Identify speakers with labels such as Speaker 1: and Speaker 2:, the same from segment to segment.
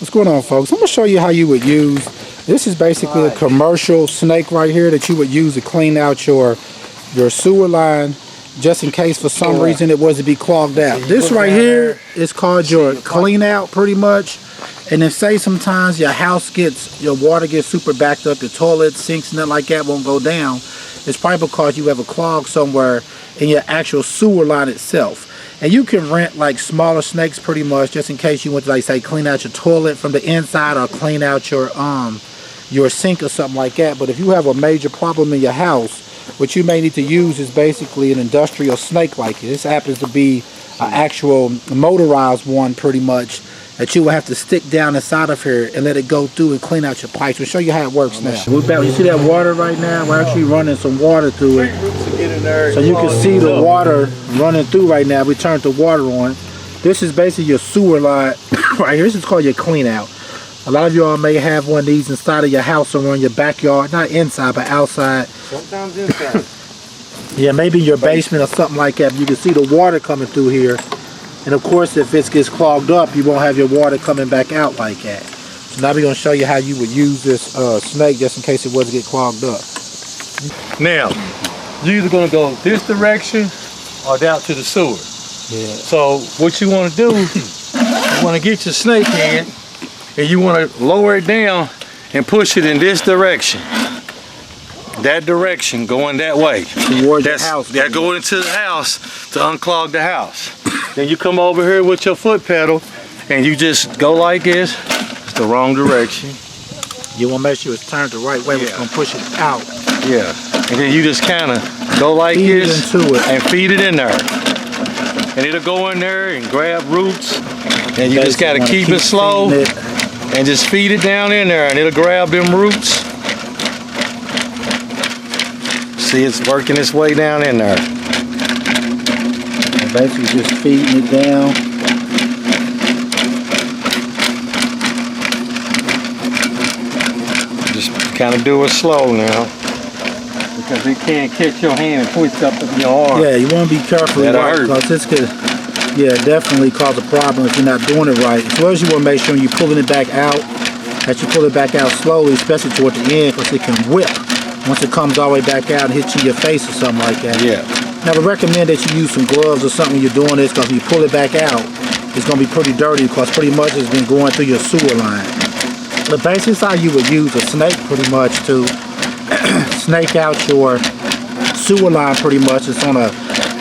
Speaker 1: What's going on, folks? I'm going to show you how you would use, this is basically a commercial snake right here that you would use to clean out your sewer line, just in case for some reason it was to be clogged out. This right here is called your clean out pretty much. And if say sometimes your house gets, your water gets super backed up, your toilet, sinks, nothing like that won't go down, it's probably because you have a clog somewhere in your actual sewer line itself. And you can rent like smaller snakes pretty much, just in case you want to, like, say, clean out your toilet from the inside or clean out your sink or something like that. But if you have a major problem in your house, what you may need to use is basically an industrial snake like it. This happens to be an actual motorized one pretty much, that you will have to stick down inside of here and let it go through and clean out your pipes. We'll show you how it works now. We're back. You see that water right now? We're actually running some water through it. So you can see the water running through right now. We turned the water on. This is basically your sewer line right here. This is called your clean out. A lot of y'all may have one of these inside of your house or in your backyard. Not inside, but outside.
Speaker 2: Sometimes inside.
Speaker 1: Yeah, maybe in your basement or something like that. You can see the water coming through here. And of course, if it gets clogged up, you won't have your water coming back out like that. So now we're going to show you how you would use this snake just in case it was to get clogged up.
Speaker 2: Now, you're either going to go this direction or down to the sewer.
Speaker 1: Yeah.
Speaker 2: So what you want to do, you want to get your snake in and you want to lower it down and push it in this direction. That direction, going that way.
Speaker 1: Towards the house.
Speaker 2: That going into the house to unclog the house. Then you come over here with your foot pedal and you just go like this. It's the wrong direction.
Speaker 1: You want to make sure it's turned the right way. It's going to push it out.
Speaker 2: Yeah. And then you just kind of go like this and feed it in there. And it'll go in there and grab roots. And you just got to keep it slow and just feed it down in there and it'll grab them roots. See, it's working its way down in there.
Speaker 1: Basically just feeding it down.
Speaker 2: Just kind of do it slow now, because it can't catch your hand and twist up in your arm.
Speaker 1: Yeah, you want to be careful, because this could, definitely cause a problem if you're not doing it right. As well as you want to make sure when you're pulling it back out, that you pull it back out slowly, especially toward the end, because it can whip once it comes all the way back out and hits you in your face or something like that.
Speaker 2: Yeah.
Speaker 1: Now, I recommend that you use some gloves or something when you're doing this, because when you pull it back out, it's going to be pretty dirty, because pretty much it's been going through your sewer line. But basically, it's how you would use a snake pretty much to snake out your sewer line pretty much. It's on the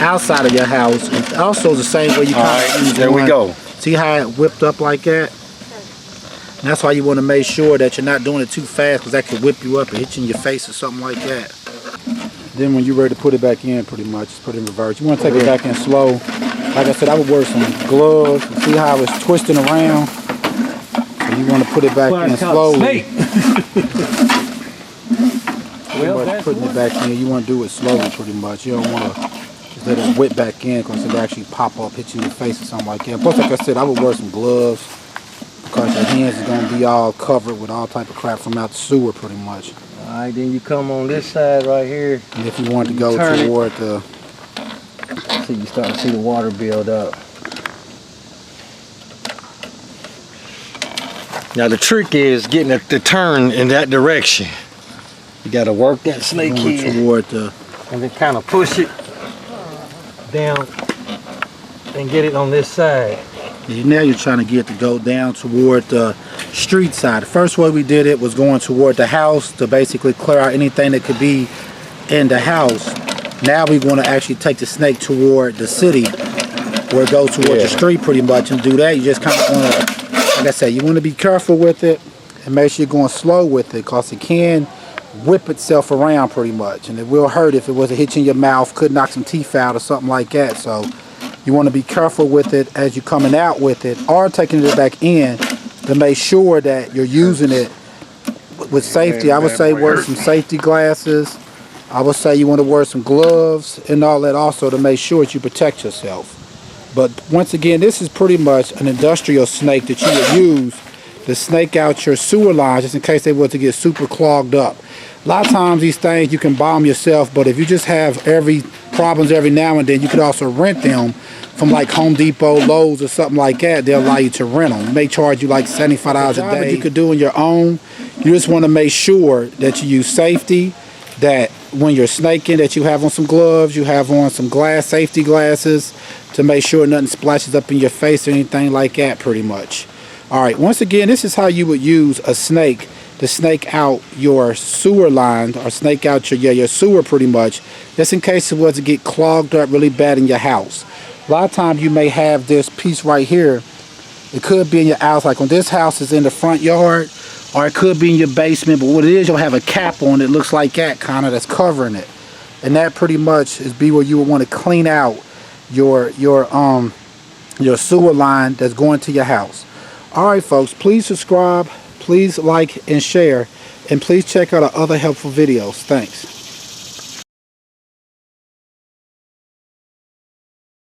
Speaker 1: outside of your house. And also the same way you kind of use
Speaker 2: there we go.
Speaker 1: See how it whipped up like that? And that's why you want to make sure that you're not doing it too fast, because that could whip you up and hit you in your face or something like that. Then when you're ready to put it back in, pretty much, just put it in reverse. You want to take it back in slow. Like I said, I would wear some gloves. See how it's twisting around? So you want to put it back in slowly. Putting it back in, you want to do it slowly pretty much. You don't want to just let it whip back in, because it'll actually pop up, hit you in the face or something like that. Plus, like I said, I would wear some gloves, because your hands are going to be all covered with all type of crap from out the sewer pretty much.
Speaker 2: Alright, then you come on this side right here.
Speaker 1: And if you want to go toward the...
Speaker 2: See, you start to see the water build up. Now the trick is getting it to turn in that direction. You got to work that snake in
Speaker 1: toward the...
Speaker 2: and then kind of push it down and get it on this side.
Speaker 1: Now you're trying to get it to go down toward the street side. The first way we did it was going toward the house to basically clear out anything that could be in the house. Now we want to actually take the snake toward the city, where it goes toward the street pretty much, and do that. You just kind of want to, like I said, you want to be careful with it and make sure you're going slow with it, because it can whip itself around pretty much, and it will hurt if it was to hit you in your mouth, could knock some teeth out or something like that. So you want to be careful with it as you're coming out with it, or taking it back in, to make sure that you're using it with safety. I would say wear some safety glasses. I would say you want to wear some gloves and all that also, to make sure that you protect yourself. But once again, this is pretty much an industrial snake that you would use to snake out your sewer lines, just in case they were to get super clogged up. A lot of times these things you can buy them yourself, but if you just have every problems every now and then, you could also rent them from like Home Depot, Lowe's, or something like that. They'll allow you to rent them. They may charge you like $75 a day. You could do on your own. You just want to make sure that you use safety, that when you're snaking, that you have on some gloves, you have on some safety glasses to make sure nothing splashes up in your face or anything like that, pretty much. All right, once again, this is how you would use a snake to snake out your sewer line, or snake out your sewer, pretty much, just in case it was to get clogged up really bad in your house. A lot of times you may have this piece right here. It could be in your house, like when this house is in the front yard, or it could be in your basement, but what it is, you'll have a cap on it, looks like that, kind of, that's covering it. And that pretty much is where you would want to clean out your sewer line that's going to your house. All right, folks, please subscribe, please like and share, and please check out our other helpful videos. Thanks.